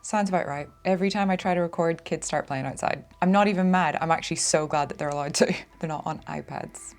Sounds about right. Every time I try to record, kids start playing outside. I'm not even mad. I'm actually so glad that they're allowed to. They're not on iPads.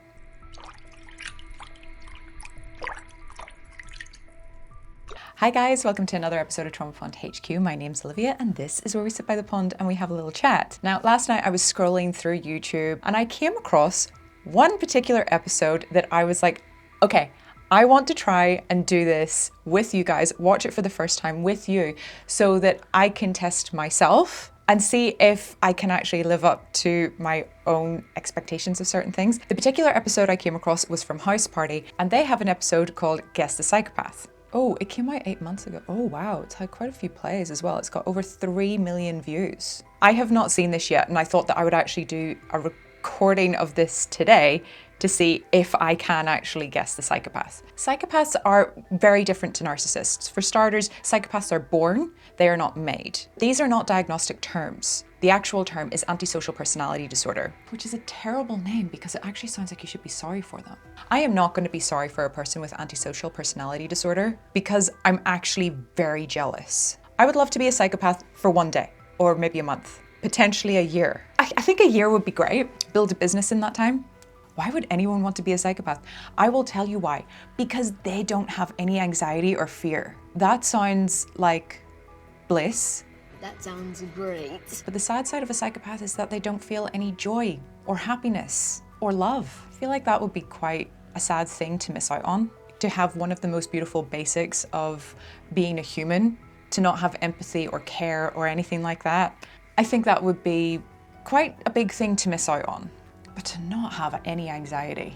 Hi guys, welcome to another episode of Trauma-Informed HQ. My name's Olivia and this is where we sit by the pond and we have a little chat. Now, last night I was scrolling through YouTube and I came across one particular episode that I was like, okay, I want to try and do this with you guys, watch it for the first time with you so that I can test myself and see if I can actually live up to my own expectations of certain things. The particular episode I came across was from House Party and they have an episode called Guess the Psychopath. Oh, it came out 8 months ago. Oh wow, it's had quite a few plays as well. It's got over 3 million views. I have not seen this yet and I thought that I would actually do a recording of this today to see if I can actually guess the psychopath. Psychopaths are very different to narcissists. For starters, psychopaths are born, they are not made. These are not diagnostic terms. The actual term is antisocial personality disorder, which is a terrible name because it actually sounds like you should be sorry for them. I am not going to be sorry for a person with antisocial personality disorder because I'm actually very jealous. I would love to be a psychopath for one day or maybe a month, potentially a year. I think a year would be great. Build a business in that time. Why would anyone want to be a psychopath? I will tell you why. Because they don't have any anxiety or fear. That sounds like bliss. That sounds great. But the sad side of a psychopath is that they don't feel any joy or happiness or love. I feel like that would be quite a sad thing to miss out on. To have one of the most beautiful basics of being a human, to not have empathy or care or anything like that. I think that would be quite a big thing to miss out on. But to not have any anxiety.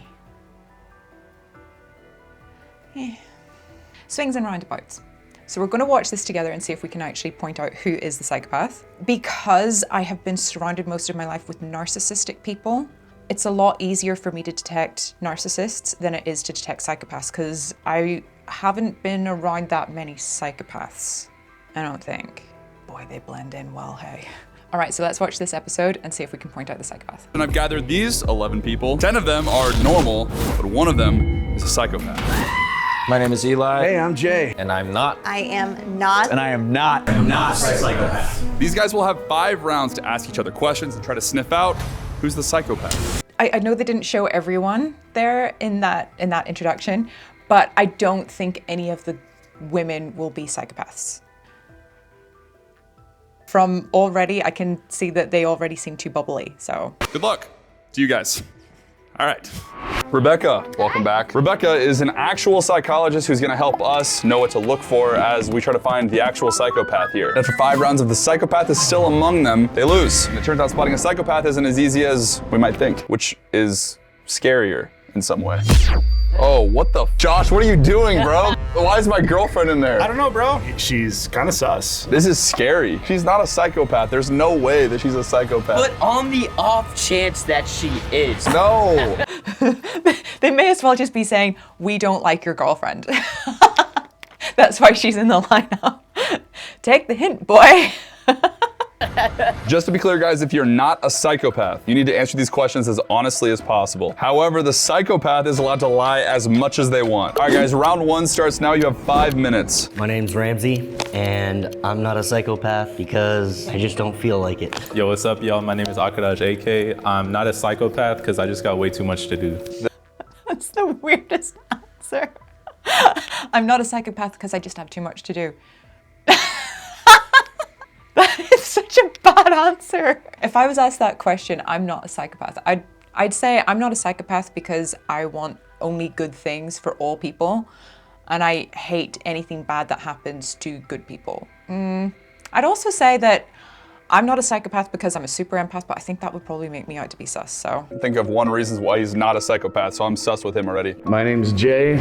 Swings and roundabouts. So we're going to watch this together and see if we can actually point out who is the psychopath. Because I have been surrounded most of my life with narcissistic people, it's a lot easier for me to detect narcissists than it is to detect psychopaths because I haven't been around that many psychopaths, I don't think. Boy, they blend in well, hey. All right, so let's watch this episode and see if we can point out the psychopath. And I've gathered these 11 people. 10 of them are normal, but one of them is a psychopath. My name is Eli. Hey, I'm Jay. And I'm not. I am not. And I am not. I'm not a psychopath. These guys will have 5 rounds to ask each other questions and try to sniff out who's the psychopath. I know they didn't show everyone there in that introduction, but I don't think any of the women will be psychopaths. From already, I can see that they already seem too bubbly, so. Good luck to you guys. All right. Rebecca, welcome back. Rebecca is an actual psychologist who's gonna help us know what to look for as we try to find the actual psychopath here. After 5 rounds, if the psychopath is still among them, they lose. And it turns out spotting a psychopath isn't as easy as we might think, which is scarier in some way. Oh, what the Josh, what are you doing, bro? Why is my girlfriend in there? I don't know, bro. She's kind of sus. This is scary. She's not a psychopath. There's no way that she's a psychopath. But on the off chance that she is. No. They may as well just be saying, we don't like your girlfriend. That's why she's in the lineup. Take the hint, boy. Just to be clear, guys, if you're not a psychopath, you need to answer these questions as honestly as possible. However, the psychopath is allowed to lie as much as they want. All right, guys, round 1 starts now. You have 5 minutes. My name's Ramsey, and I'm not a psychopath because I just don't feel like it. Yo, what's up, y'all? My name is Akadaj AK. I'm not a psychopath because I just got way too much to do. That's the weirdest answer. I'm not a psychopath because I just have too much to do. That is such a bad answer. If I was asked that question, I'm not a psychopath. I'd say I'm not a psychopath because I want only good things for all people. And I hate anything bad that happens to good people. I'd also say that I'm not a psychopath because I'm a super empath, but I think that would probably make me out to be sus, so. Think of 1 reason why he's not a psychopath, so I'm sus with him already. My name's Jay.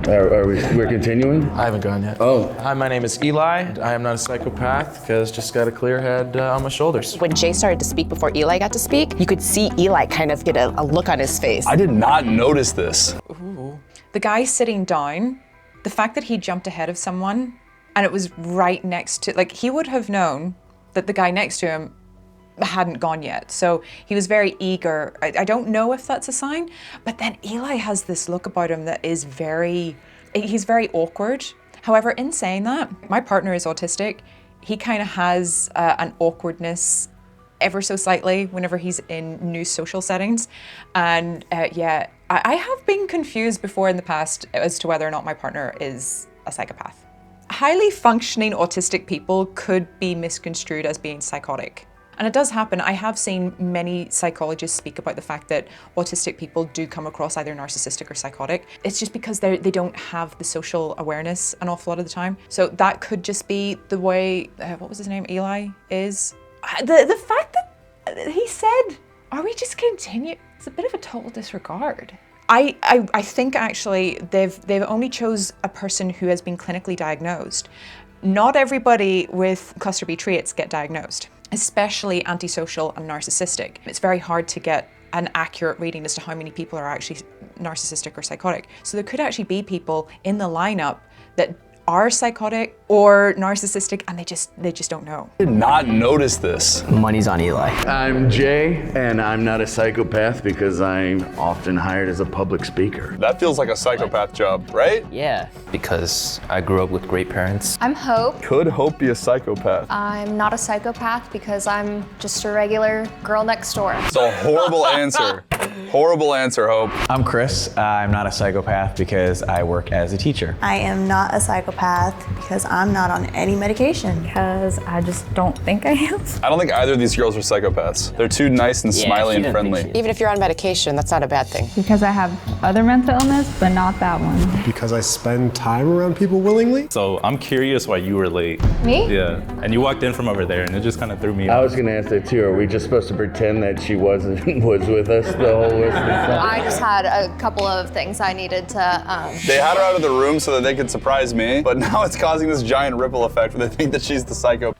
We're continuing? I haven't gone yet. Oh. Hi, my name is Eli. I am not a psychopath because just got a clear head on my shoulders. When Jay started to speak before Eli got to speak, you could see Eli kind of get a look on his face. I did not notice this. Ooh. The guy sitting down, the fact that he jumped ahead of someone and it was right next to, like, he would have known that the guy next to him hadn't gone yet. So he was very eager. I don't know if that's a sign, but then Eli has this look about him that is he's very awkward. However, in saying that, my partner is autistic. He kind of has an awkwardness ever so slightly whenever he's in new social settings. And yeah, I have been confused before in the past as to whether or not my partner is a psychopath. Highly functioning autistic people could be misconstrued as being psychotic. And it does happen. I have seen many psychologists speak about the fact that autistic people do come across either narcissistic or psychotic. It's just because they don't have the social awareness an awful lot of the time. So that could just be the way, what was his name, Eli is. The fact that he said, are we just continue? It's a bit of a total disregard. I think actually they've only chose a person who has been clinically diagnosed. Not everybody with cluster B traits get diagnosed, especially antisocial and narcissistic. It's very hard to get an accurate reading as to how many people are actually narcissistic or psychotic. So there could actually be people in the lineup that are psychotic or narcissistic and they just don't know. I did not notice this. Money's on Eli. I'm Jay, and I'm not a psychopath because I'm often hired as a public speaker. That feels like a psychopath job, right? Yeah. Because I grew up with great parents. I'm Hope. Could Hope be a psychopath? I'm not a psychopath because I'm just a regular girl next door. It's a horrible answer. Horrible answer, Hope. I'm Chris. I'm not a psychopath because I work as a teacher. I am not a psychopath because I'm not on any medication. Because I just don't think I am. I don't think either of these girls are psychopaths. They're too nice and smiley and friendly. Even if you're on medication, that's not a bad thing. Because I have other mental illness, but not that one. Because I spend time around people willingly. So I'm curious why you were late. Me? Yeah. And you walked in from over there and it just kind of threw me I off. was gonna ask that too. Are we just supposed to pretend that she was with us the whole list of stuff? I just had a couple of things I needed to, They had her out of the room so that they could surprise me, but now it's causing this giant ripple effect where they think that she's the psycho.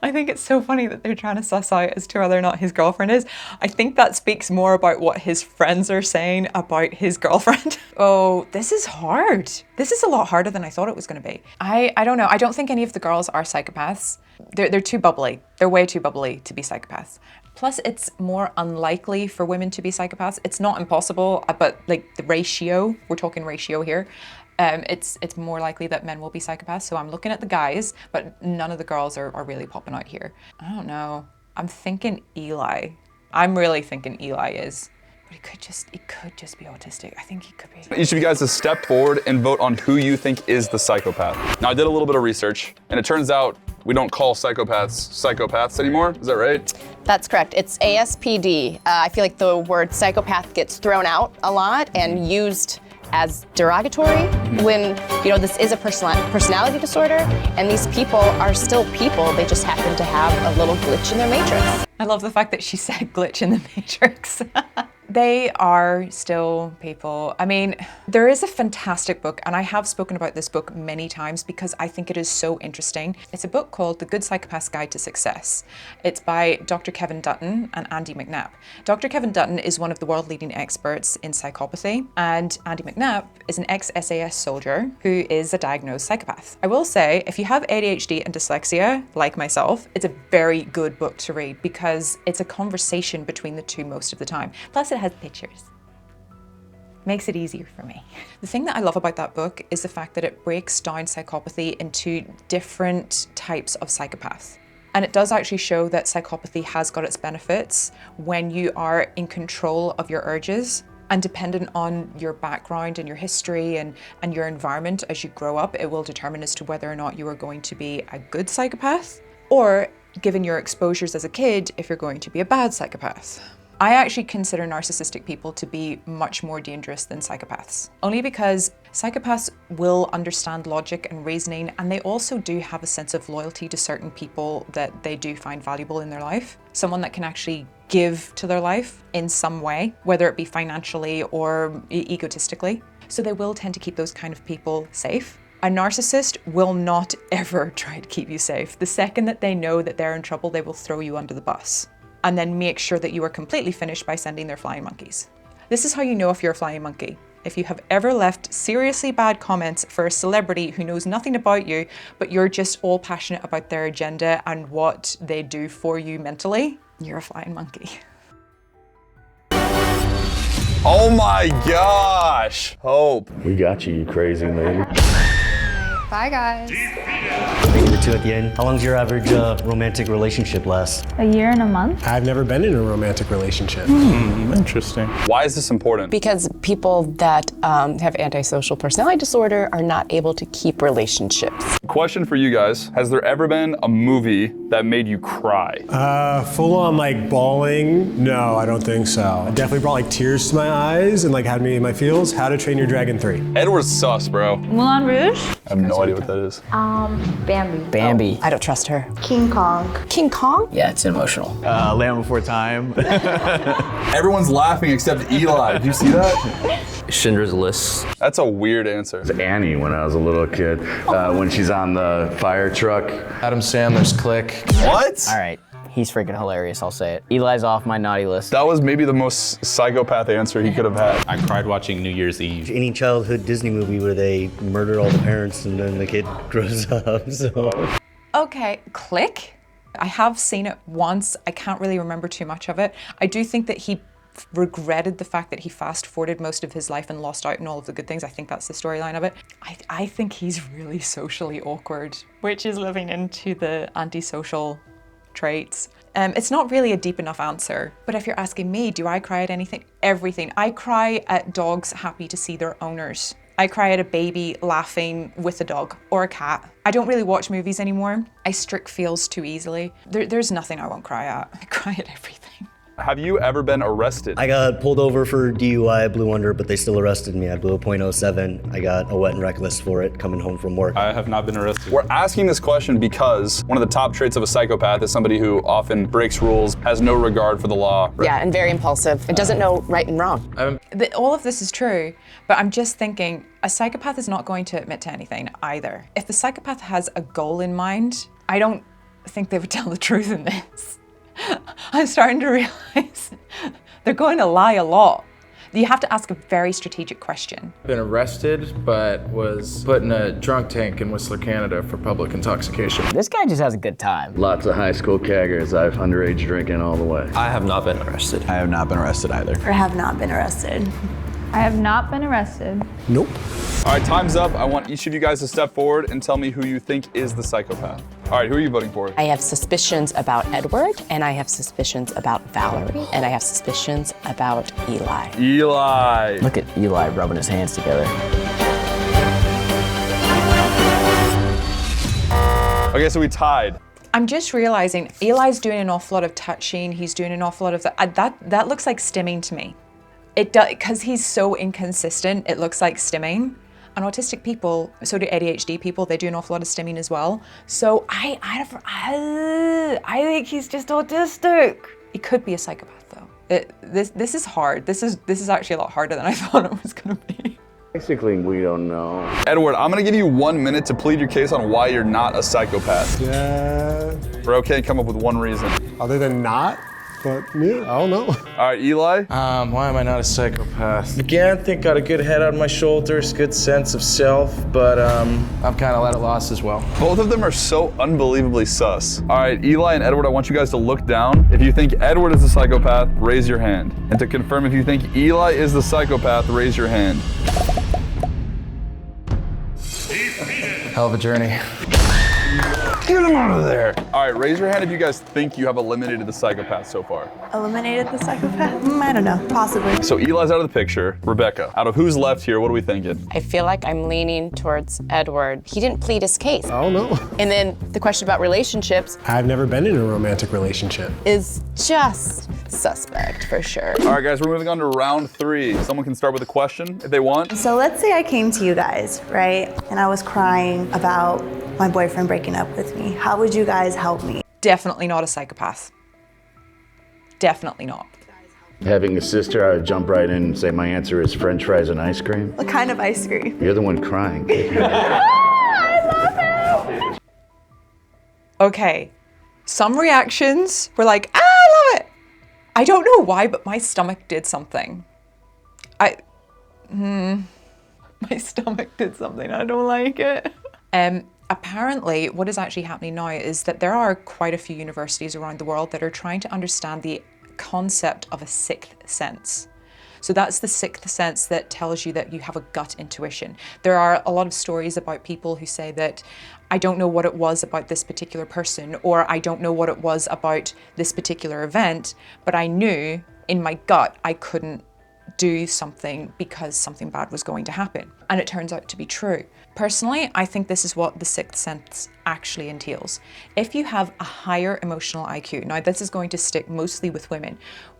I think it's so funny that they're trying to suss out as to whether or not his girlfriend is. I think that speaks more about what his friends are saying about his girlfriend. Oh, this is hard. This is a lot harder than I thought it was going to be. I don't know. I don't think any of the girls are psychopaths. They're too bubbly. They're way too bubbly to be psychopaths. Plus, it's more unlikely for women to be psychopaths. It's not impossible, but like the ratio, we're talking ratio here. It's more likely that men will be psychopaths. So I'm looking at the guys, but none of the girls are really popping out here. I don't know. I'm thinking Eli. I'm really thinking Eli is. But he could just be autistic. I think he could be. Each of you guys has stepped forward and vote on who you think is the psychopath. Now I did a little bit of research and it turns out we don't call psychopaths anymore. Is that right? That's correct. It's ASPD. I feel like the word psychopath gets thrown out a lot and used as derogatory when, you know, this is a personality disorder and these people are still people. They just happen to have a little glitch in their matrix. I love the fact that she said glitch in the matrix. They are still people. I mean, there is a fantastic book, and I have spoken about this book many times because I think it is so interesting. It's a book called The Good Psychopath's Guide to Success. It's by Dr. Kevin Dutton and Andy McNabb. Dr. Kevin Dutton is one of the world-leading experts in psychopathy, and Andy McNabb is an ex-SAS soldier who is a diagnosed psychopath. I will say, if you have ADHD and dyslexia, like myself, it's a very good book to read because it's a conversation between the two most of the time. Plus, it has pictures. Makes it easier for me. The thing that I love about that book is the fact that it breaks down psychopathy into different types of psychopaths. And it does actually show that psychopathy has got its benefits when you are in control of your urges, and dependent on your background and your history and your environment as you grow up, it will determine as to whether or not you are going to be a good psychopath, or given your exposures as a kid, if you're going to be a bad psychopath. I actually consider narcissistic people to be much more dangerous than psychopaths, only because psychopaths will understand logic and reasoning, and they also do have a sense of loyalty to certain people that they do find valuable in their life. Someone that can actually give to their life in some way, whether it be financially or egotistically. So they will tend to keep those kind of people safe. A narcissist will not ever try to keep you safe. The second that they know that they're in trouble, they will throw you under the bus, and then make sure that you are completely finished by sending their flying monkeys. This is how you know if you're a flying monkey. If you have ever left seriously bad comments for a celebrity who knows nothing about you, but you're just all passionate about their agenda and what they do for you mentally, you're a flying monkey. Oh my gosh! Hope. We got you, you crazy lady. Bye, guys. Maybe the two at the end. How long's your average romantic relationship last? A year and a month. I've never been in a romantic relationship. Interesting. Why is this important? Because people that have antisocial personality disorder are not able to keep relationships. Question for you guys. Has there ever been a movie that made you cry? Full on like bawling? No, I don't think so. It definitely brought like tears to my eyes and like had me in my feels. How to Train Your Dragon 3. Edward's sus, bro. Moulin Rouge. I have no idea what that is. Bambi. Bambi. I don't trust her. King Kong. King Kong? Yeah, it's emotional. Land Before Time. Everyone's laughing except Eli. Did you see that? Schindler's List. That's a weird answer. It's Annie when I was a little kid, when she's on the fire truck. Adam Sandler's Click. What? All right. He's freaking hilarious, I'll say it. Eli's off my naughty list. That was maybe the most psychopath answer he could have had. I cried watching New Year's Eve. Any childhood Disney movie where they murder all the parents and then the kid grows up, so. Okay, Click. I have seen it once. I can't really remember too much of it. I do think that he regretted the fact that he fast forwarded most of his life and lost out on all of the good things. I think that's the storyline of it. I think he's really socially awkward, which is living into the antisocial traits. It's not really a deep enough answer, but if you're asking me, do I cry at anything? Everything. I cry at dogs happy to see their owners. I cry at a baby laughing with a dog or a cat. I don't really watch movies anymore. I strict feels too easily. There's nothing I won't cry at. I cry at everything. Have you ever been arrested? I got pulled over for DUI, I blew under, but they still arrested me. I blew a .07. I got a wet and reckless for it coming home from work. I have not been arrested. We're asking this question because one of the top traits of a psychopath is somebody who often breaks rules, has no regard for the law. Yeah, and very impulsive. It doesn't know right and wrong. All of this is true, but I'm just thinking a psychopath is not going to admit to anything either. If the psychopath has a goal in mind, I don't think they would tell the truth in this. I'm starting to realize they're going to lie a lot. You have to ask a very strategic question. Been arrested, but was put in a drunk tank in Whistler, Canada for public intoxication. This guy just has a good time. Lots of high school keggers. I've underage drinking all the way. I have not been arrested. I have not been arrested either. Or have not been arrested. I have not been arrested. Nope. All right, time's up. I want each of you guys to step forward and tell me who you think is the psychopath. All right, who are you voting for? I have suspicions about Edward, and I have suspicions about Valerie, and I have suspicions about Eli. Eli. Look at Eli rubbing his hands together. Okay, so we tied. I'm just realizing Eli's doing an awful lot of touching. He's doing an awful lot of that looks like stimming to me. It does, because he's so inconsistent, it looks like stimming. And autistic people, so do ADHD people, they do an awful lot of stimming as well. So I think he's just autistic. He could be a psychopath though. This is hard. This is actually a lot harder than I thought it was gonna be. Basically, we don't know. Edward, I'm gonna give you 1 minute to plead your case on why you're not a psychopath. Yeah. We're okay, come up with one reason. Other than not, but yeah, I don't know. All right, Eli? Why am I not a psychopath? Again, I think got a good head on my shoulders, good sense of self, but I'm kind of at a loss as well. Both of them are so unbelievably sus. All right, Eli and Edward, I want you guys to look down. If you think Edward is the psychopath, raise your hand. And to confirm if you think Eli is the psychopath, raise your hand. Hell of a journey. Get him out of there. All right, raise your hand if you guys think you have eliminated the psychopath so far. Eliminated the psychopath? I don't know, possibly. So Eli's out of the picture. Rebecca, out of who's left here, what are we thinking? I feel like I'm leaning towards Edward. He didn't plead his case. I don't know. And then the question about relationships I've never been in a romantic relationship. is just suspect for sure. All right, guys, we're moving on to round 3. Someone can start with a question if they want. So let's say I came to you guys, right? And I was crying about my boyfriend breaking up with me. How would you guys help me? Definitely not a psychopath. Definitely not. Having a sister, I would jump right in and say my answer is French fries and ice cream. What kind of ice cream? You're the one crying. I love it! Okay, some reactions were like, I love it. I don't know why, but my stomach did something. My stomach did something, I don't like it. Apparently, what is actually happening now is that there are quite a few universities around the world that are trying to understand the concept of a sixth sense. So that's the sixth sense that tells you that you have a gut intuition. There are a lot of stories about people who say that I don't know what it was about this particular person, or I don't know what it was about this particular event, but I knew in my gut I couldn't do something because something bad was going to happen. And it turns out to be true. Personally, I think this is what the sixth sense actually entails. If you have a higher emotional IQ, now this is going to stick mostly with women.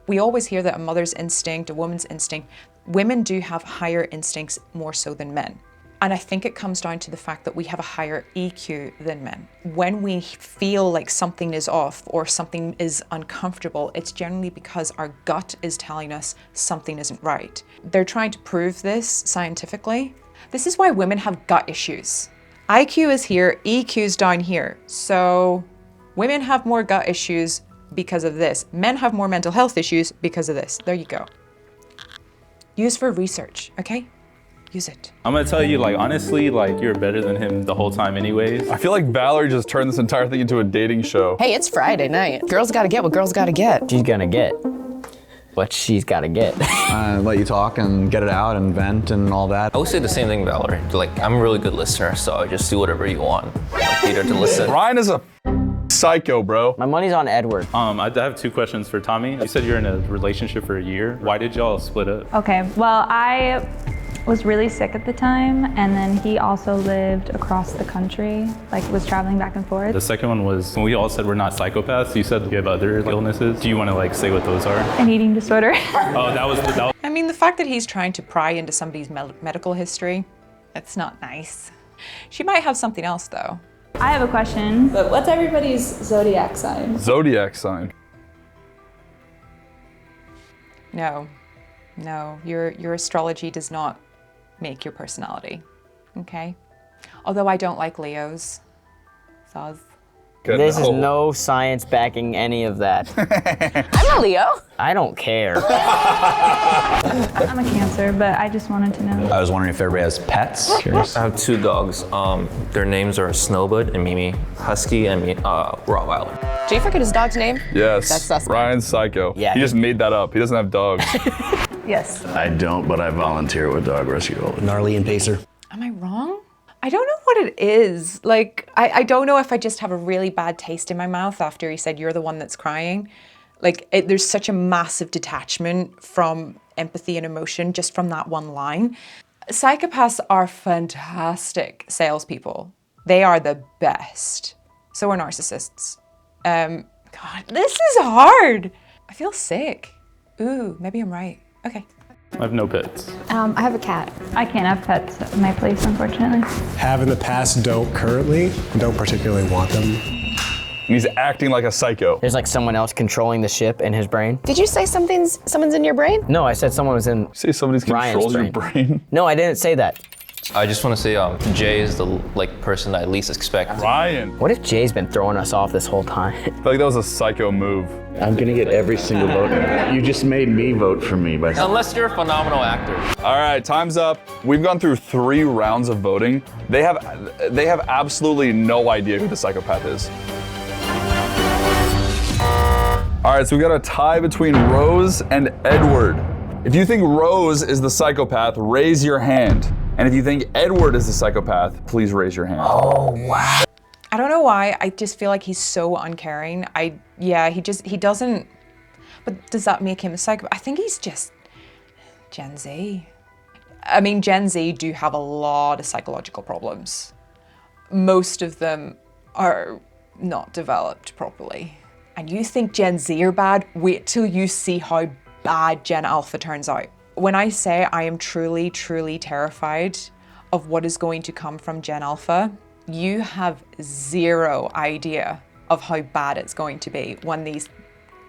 We always hear that a mother's instinct, a woman's instinct, women do have higher instincts more so than men. And I think it comes down to the fact that we have a higher EQ than men. When we feel like something is off or something is uncomfortable, it's generally because our gut is telling us something isn't right. They're trying to prove this scientifically. This is why women have gut issues. IQ is here, EQ's down here. So women have more gut issues because of this. Men have more mental health issues because of this. There you go. Use for research, okay? Use it. I'm gonna tell you, like, honestly, like, you're better than him the whole time anyways. I feel like Valerie just turned this entire thing into a dating show. Hey, it's Friday night. Girls gotta get what girls gotta get. She's gonna get what she's gotta get. Let you talk and get it out and vent and all that. I would say the same thing, Valerie. Like, I'm a really good listener, so I just do whatever you want. Peter to listen. Ryan is a psycho, bro. My money's on Edward. I have two questions for Tommy. You said you're in a relationship for a year. Why did y'all split up? Okay, well, I was really sick at the time, and then he also lived across the country, like was traveling back and forth. The second one was, when we all said we're not psychopaths, you said you have other illnesses. Do you want to like say what those are? An eating disorder. Oh, that was. I mean, the fact that he's trying to pry into somebody's medical history, that's not nice. She might have something else though. I have a question. But what's everybody's zodiac sign? Zodiac sign. No, your astrology does not make your personality, okay? Although I don't like Leos. Soz. This is no science backing any of that. I'm a Leo. I don't care. I'm a Cancer, but I just wanted to know. I was wondering if everybody has pets. Curious. I have two dogs. Their names are Snowbud and Mimi. Husky and Rottweiler. Did you forget his dog's name? Yes. That's suspect. Ryan's psycho. Yeah. He just made that up. He doesn't have dogs. Yes. I don't, but I volunteer with dog rescue all the time. Gnarly and Pacer. Am I wrong? I don't know what it is. Like, I don't know if I just have a really bad taste in my mouth after he said, you're the one that's crying. Like, there's such a massive detachment from empathy and emotion just from that one line. Psychopaths are fantastic salespeople. They are the best. So are narcissists. God, this is hard. I feel sick. Ooh, maybe I'm right. Okay. I have no pets. I have a cat. I can't have pets at my place, unfortunately. Have in the past, don't currently, don't particularly want them. And he's acting like a psycho. There's like someone else controlling the ship in his brain. Did you say someone's in your brain? No, I said someone was in Say somebody's controls your brain. No, I didn't say that. I just want to say Jay is the person that I least expect. Ryan. What if Jay's been throwing us off this whole time? I feel like that was a psycho move. I'm gonna get every single vote. You just made me vote for me by Unless you're a phenomenal actor. All right, time's up. We've gone through 3 rounds of voting. They have absolutely no idea who the psychopath is. All right, so we got a tie between Rose and Edward. If you think Rose is the psychopath, raise your hand. And if you think Edward is the psychopath, please raise your hand. Oh, wow. I don't know why, I just feel like he's so uncaring. He doesn't, but does that make him a psychopath? I think he's just Gen Z. I mean, Gen Z do have a lot of psychological problems. Most of them are not developed properly. And you think Gen Z are bad? Wait till you see how bad Gen Alpha turns out. When I say I am truly, truly terrified of what is going to come from Gen Alpha, you have zero idea of how bad it's going to be when these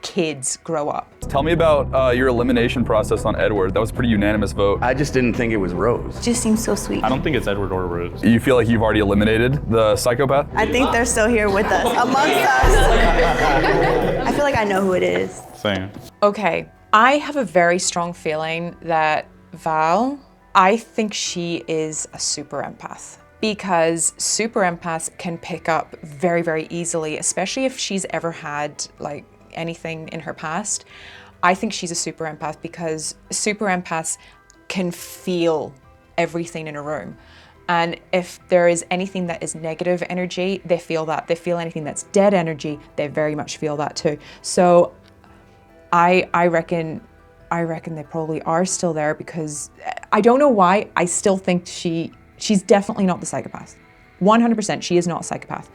kids grow up. Tell me about your elimination process on Edward. That was a pretty unanimous vote. I just didn't think it was Rose. Just seems so sweet. I don't think it's Edward or Rose. You feel like you've already eliminated the psychopath? I think they're still here with us, amongst us. I feel like I know who it is. Same. Okay, I have a very strong feeling that Val, I think she is a super empath. Because super empaths can pick up very, very easily, especially if she's ever had like anything in her past. I think she's a super empath because super empaths can feel everything in a room. And if there is anything that is negative energy, they feel that. They feel anything that's dead energy, they very much feel that too. So I reckon they probably are still there because I don't know why. I still think she's definitely not the psychopath. 100% she is not a psychopath.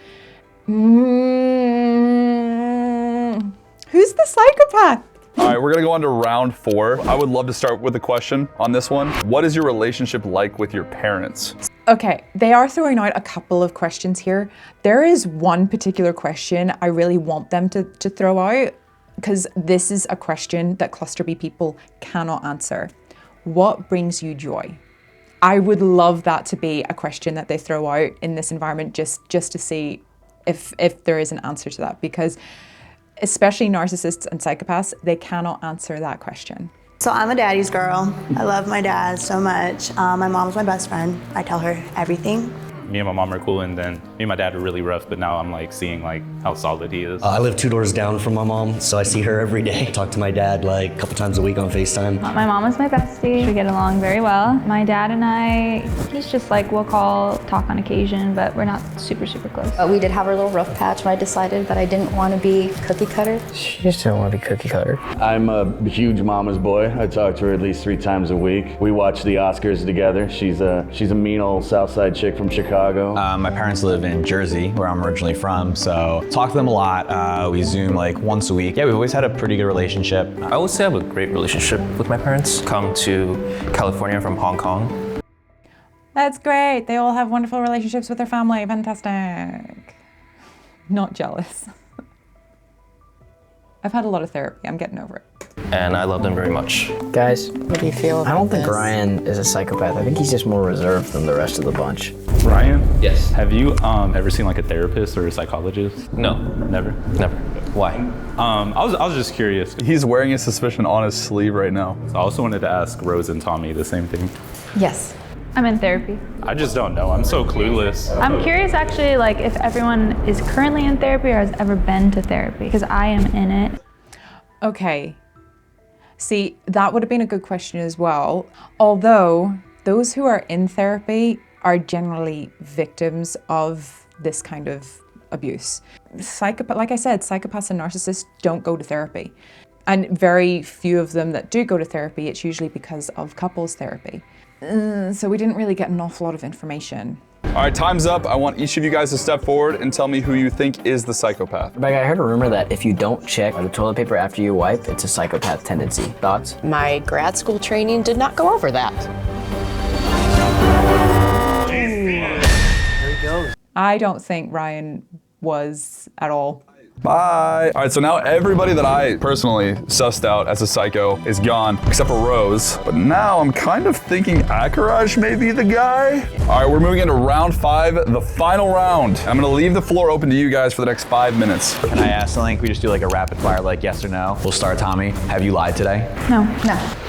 Who's the psychopath? All right, we're gonna go on to round 4. I would love to start with a question on this one. What is your relationship like with your parents? Okay, they are throwing out a couple of questions here. There is one particular question I really want them to throw out because this is a question that cluster B people cannot answer. What brings you joy? I would love that to be a question that they throw out in this environment just to see if there is an answer to that, because especially narcissists and psychopaths, they cannot answer that question. So I'm a daddy's girl. I love my dad so much. My mom's my best friend. I tell her everything. Me and my mom are cool, and then me and my dad are really rough, but now I'm like seeing like how solid he is. I live 2 doors down from my mom, so I see her every day. Talk to my dad like a couple times a week on FaceTime. My mom is my bestie. We get along very well. My dad and I, he's just like, we'll talk on occasion, but we're not super close. We did have our little rough patch when I decided that I didn't want to be cookie cutter. She just didn't want to be cookie cutter. I'm a huge mama's boy. I talk to her at least 3 times a week. We watch the Oscars together. She's a mean old South Side chick from Chicago. My parents live in Jersey, where I'm originally from, so talk to them a lot. We Zoom like once a week. Yeah, we've always had a pretty good relationship. I would say I have a great relationship with my parents. Come to California from Hong Kong. That's great. They all have wonderful relationships with their family. Fantastic. Not jealous. I've had a lot of therapy. I'm getting over it. And I love them very much. Guys, what do you feel about I don't think Ryan is a psychopath. I think he's just more reserved than the rest of the bunch. Ryan? Yes. Have you ever seen like a therapist or a psychologist? No. Never? Never. Why? I was just curious. He's wearing a suspicion on his sleeve right now. So I also wanted to ask Rose and Tommy the same thing. Yes. I'm in therapy. I just don't know. I'm so clueless. I'm curious actually, like if everyone is currently in therapy or has ever been to therapy, because I am in it. Okay. See, that would have been a good question as well. Although those who are in therapy are generally victims of this kind of abuse. Like I said, psychopaths and narcissists don't go to therapy. And very few of them that do go to therapy, it's usually because of couples therapy. So we didn't really get an awful lot of information. All right, time's up. I want each of you guys to step forward and tell me who you think is the psychopath. Rebecca, I heard a rumor that if you don't check the toilet paper after you wipe, it's a psychopath tendency. Thoughts? My grad school training did not go over that. There he goes. I don't think Ryan was at all. Bye. All right, so now everybody that I personally sussed out as a psycho is gone, except for Rose. But now I'm kind of thinking Akaraj may be the guy. All right, we're moving into round 5, the final round. I'm gonna leave the floor open to you guys for the next 5 minutes. Can I ask something? We just do like a rapid fire, like yes or no. We'll start, Tommy. Have you lied today? No.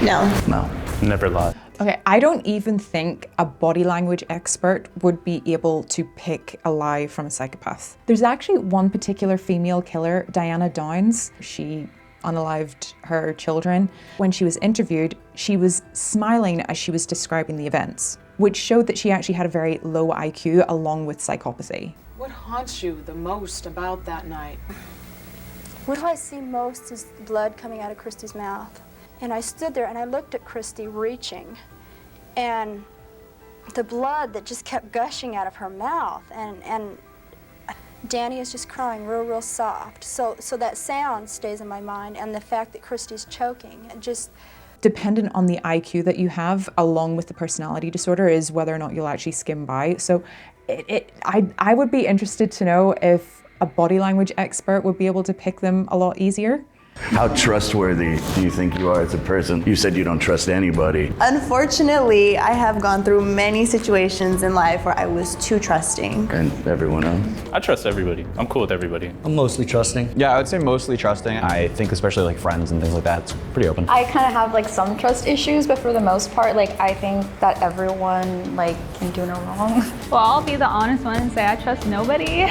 No. Never lied. Okay, I don't even think a body language expert would be able to pick a lie from a psychopath. There's actually one particular female killer, Diana Downs. She unalived her children. When she was interviewed, she was smiling as she was describing the events, which showed that she actually had a very low IQ along with psychopathy. What haunts you the most about that night? What do I see most is blood coming out of Christy's mouth. And I stood there and I looked at Christy reaching, and the blood that just kept gushing out of her mouth, and Danny is just crying real soft. So that sound stays in my mind, and the fact that Christy's choking, it just... Dependent on the IQ that you have, along with the personality disorder, is whether or not you'll actually skim by. So I would be interested to know if a body language expert would be able to pick them a lot easier. How trustworthy do you think you are as a person? You said you don't trust anybody. Unfortunately, I have gone through many situations in life where I was too trusting. And everyone else? I trust everybody. I'm cool with everybody. I'm mostly trusting. Yeah, I would say mostly trusting. I think especially like friends and things like that, it's pretty open. I kind of have like some trust issues, but for the most part, like I think that everyone like can do no wrong. Well, I'll be the honest one and say I trust nobody.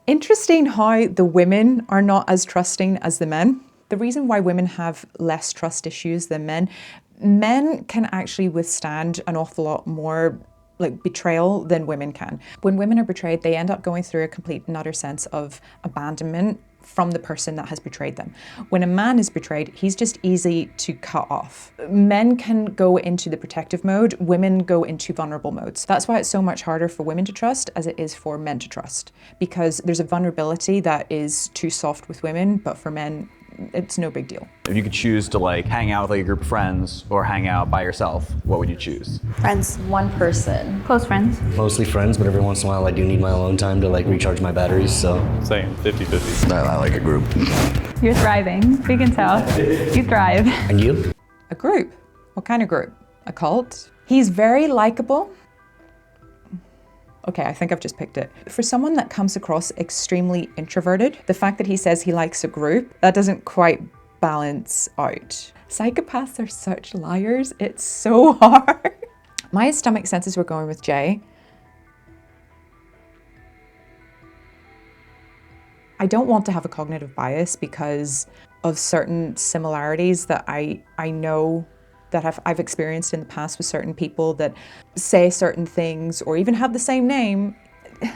Interesting how the women are not as trusting as the men. The reason why women have less trust issues than men can actually withstand an awful lot more like betrayal than women can. When women are betrayed, they end up going through a complete and utter sense of abandonment from the person that has betrayed them. When a man is betrayed, he's just easy to cut off. Men can go into the protective mode, women go into vulnerable modes. That's why it's so much harder for women to trust as it is for men to trust, because there's a vulnerability that is too soft with women, but for men, it's no big deal. If you could choose to like hang out with like a group of friends or hang out by yourself, what would you choose? Friends. One person. Close friends. Mostly friends, but every once in a while I do need my alone time to like recharge my batteries, so. Same, 50-50. I like a group. You're thriving. We can tell. You thrive. And you? A group? What kind of group? A cult? He's very likable. Okay, I think I've just picked it. For someone that comes across extremely introverted, the fact that he says he likes a group, that doesn't quite balance out. Psychopaths are such liars, it's so hard. My stomach senses were going with Jay. I don't want to have a cognitive bias because of certain similarities that I know that I've experienced in the past with certain people that say certain things or even have the same name. Do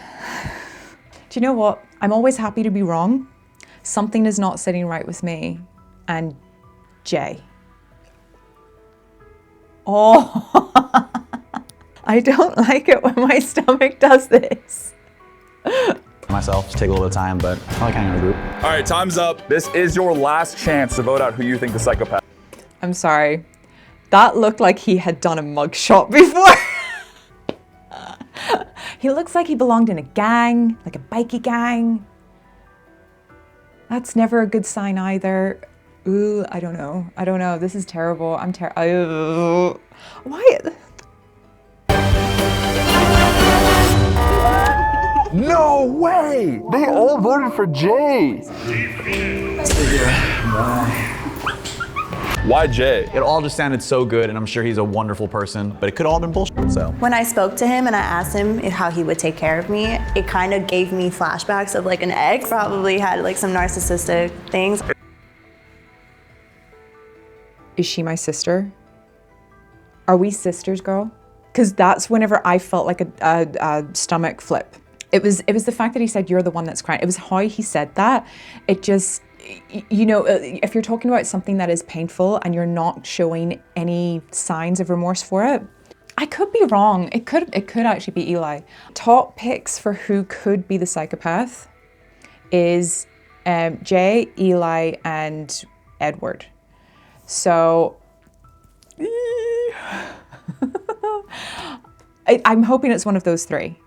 you know what? I'm always happy to be wrong. Something is not sitting right with me. And Jay. Oh, I don't like it when my stomach does this. Myself, just take a little bit of time, but I like hanging in a group. All right, time's up. This is your last chance to vote out who you think the psychopath. I'm sorry. That looked like he had done a mugshot before. He looks like he belonged in a gang, like a bikie gang. That's never a good sign either. Ooh, I don't know. This is terrible. I'm terrible. Why? No way! They all voted for Jay. Why Jay? It all just sounded so good, and I'm sure he's a wonderful person, but it could all have been bullshit, so. When I spoke to him and I asked him how he would take care of me, it kind of gave me flashbacks of like an ex. Probably had like some narcissistic things. Is she my sister? Are we sisters, girl? Because that's whenever I felt like a stomach flip. It was the fact that he said, you're the one that's crying. It was how he said that. It just, you know, if you're talking about something that is painful and you're not showing any signs of remorse for it, I could be wrong. It could actually be Eli. Top picks for who could be the psychopath is Jay, Eli, and Edward. So I'm hoping it's one of those three.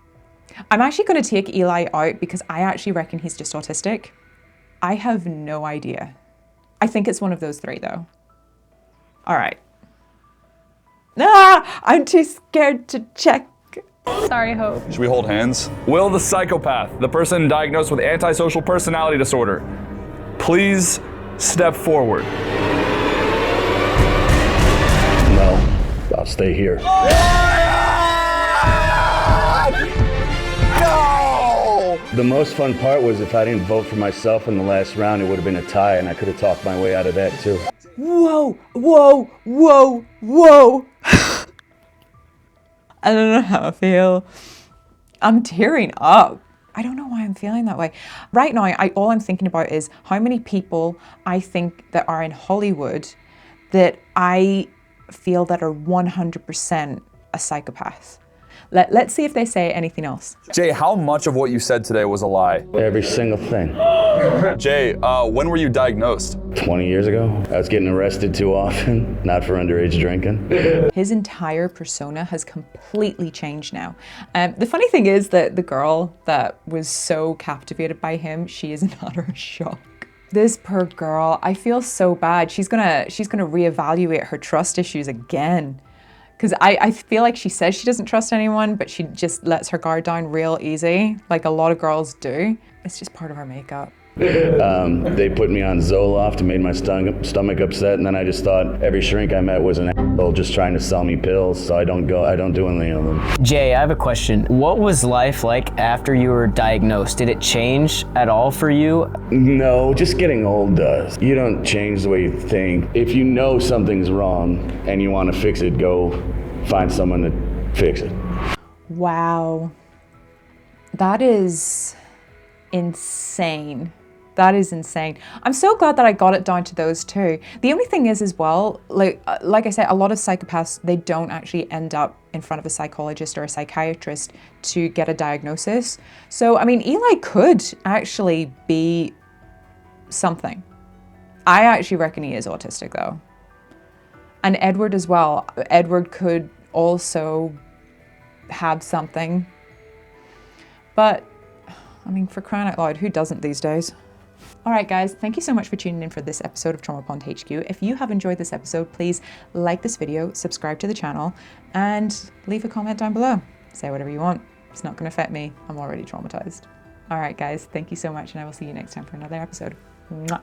I'm actually going to take Eli out because I actually reckon he's just autistic. I have no idea. I think it's one of those three though. All right. I'm too scared to check. Sorry, Hope. Should we hold hands? Will the psychopath, the person diagnosed with antisocial personality disorder, please step forward? No, I'll stay here. The most fun part was if I didn't vote for myself in the last round, it would have been a tie, and I could have talked my way out of that too. Whoa, whoa, whoa, whoa. I don't know how I feel. I'm tearing up. I don't know why I'm feeling that way. Right now, all I'm thinking about is how many people I think that are in Hollywood that I feel that are 100% a psychopath. Let's see if they say anything else. Jay, how much of what you said today was a lie? Every single thing. Jay, when were you diagnosed? 20 years ago. I was getting arrested too often, not for underage drinking. His entire persona has completely changed now. The funny thing is that the girl that was so captivated by him, she is in utter shock. This poor girl, I feel so bad. She's gonna reevaluate her trust issues again. Because I feel like she says she doesn't trust anyone, but she just lets her guard down real easy, like a lot of girls do. It's just part of our makeup. They put me on Zoloft and made my stomach upset, and then I just thought every shrink I met was an asshole just trying to sell me pills, so I don't do any of them. Jay, I have a question. What was life like after you were diagnosed? Did it change at all for you? No, just getting old does. You don't change the way you think. If you know something's wrong and you want to fix it, go find someone to fix it. Wow. That is insane. That is insane. I'm so glad that I got it down to those two. The only thing is as well, like I said, a lot of psychopaths, they don't actually end up in front of a psychologist or a psychiatrist to get a diagnosis. So, I mean, Eli could actually be something. I actually reckon he is autistic though. And Edward as well. Edward could also have something. But, I mean, for crying out loud, who doesn't these days? All right, guys, thank you so much for tuning in for this episode of Trauma Pond HQ. If you have enjoyed this episode, please like this video, subscribe to the channel, and leave a comment down below. Say whatever you want. It's not going to affect me. I'm already traumatized. All right, guys, thank you so much, and I will see you next time for another episode. Mwah.